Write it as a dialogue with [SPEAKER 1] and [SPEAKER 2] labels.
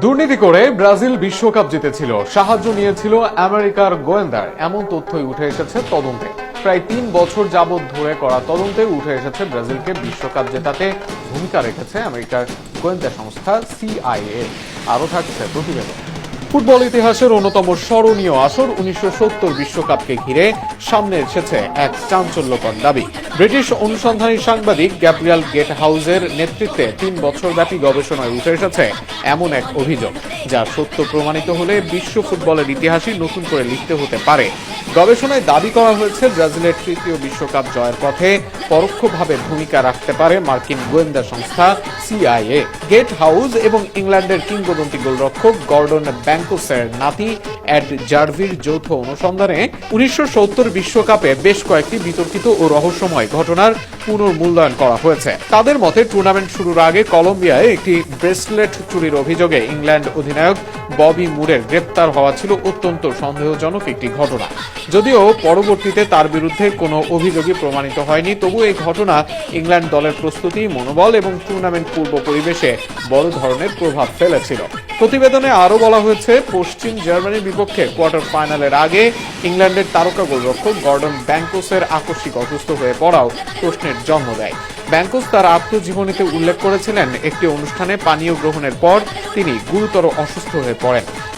[SPEAKER 1] দুর্নীতি করে ব্রাজিল বিশ্বকাপ জিতেছিল, সাহায্য নিয়েছিল আমেরিকার গোয়েন্দার, এমন তথ্যই উঠে এসেছে তদন্তে। প্রায় ৩ বছর যাবৎ ধরে করা তদন্তে উঠে এসেছে ব্রাজিলকে বিশ্বকাপ জেতাতে ভূমিকা রেখেছে আমেরিকার গোয়েন্দা সংস্থা CIA। আরও থাকছে প্রতিবেদন। ফুটবল ইতিহাসের অন্যতম স্মরণীয় আসর 1970 বিশ্বকাপকে ঘিরে সামনে এসেছে এক চাঞ্চল্যকর দাবি। ব্রিটিশ অনুসন্ধানী সাংবাদিক গ্যাব্রিয়েল গেটহাউজের নেতৃত্বে 3 বছর ব্যাপী গবেষণায় উঠে এসেছে এমন এক অভিযোগ, যা সত্য প্রমাণিত হলে বিশ্ব ফুটবলের ইতিহাসই নতুন করে লিখতে হতে পারে। গবেষণায় দাবি করা হয়েছে ব্রাজিলের তৃতীয় বিশ্বকাপ জয়ের পথে পরোক্ষভাবে ভূমিকা রাখতে পারে মার্কিন গোয়েন্দা সংস্থা CIA। গেট হাউস এবং ইংল্যান্ডের কিংবদন্তি গোলরক্ষক গর্ডন ব্যাংকোসের নাতি এড জার্ভির যৌথ অনুসন্ধানে 1970 বিশ্বকাপে বেশ কয়েকটি বিতর্কিত ও রহস্যময় ঘটনার পুনর্মূল্যায়ন করা হয়েছে। তাদের মতে টুর্নামেন্ট শুরুর আগে কলম্বিয়ায় একটি ব্রেসলেট চুরির অভিযোগে ইংল্যান্ড অধিনায়ক ববি মুরের গ্রেপ্তার হওয়া ছিল অত্যন্ত সন্দেহজনক একটি ঘটনা। যদিও পরবর্তীতে তার বিরুদ্ধে কোনো অভিযোগই প্রমাণিত হয়নি, তবু এই ঘটনা ইংল্যান্ড দলের প্রস্তুতি, মনোবল এবং টুর্নামেন্ট পূর্ব পরিবেশে বড় ধরনের প্রভাব ফেলেছিল। প্রতিবেদনে আরও বলা হয়েছে, পশ্চিম জার্মানির বিপক্ষে কোয়ার্টার ফাইনালের আগে ইংল্যান্ডের তারকা গোলরক্ষক গর্ডন ব্যাংকোসের আকস্মিক অসুস্থ হয়ে পড়াও প্রশ্নের জন্ম দেয়। ব্যাংকোস তার আত্মজীবনীতে উল্লেখ করেছিলেন, একটি অনুষ্ঠানে পানীয় গ্রহণের পর তিনি গুরুতর অসুস্থ হয়ে পড়েন।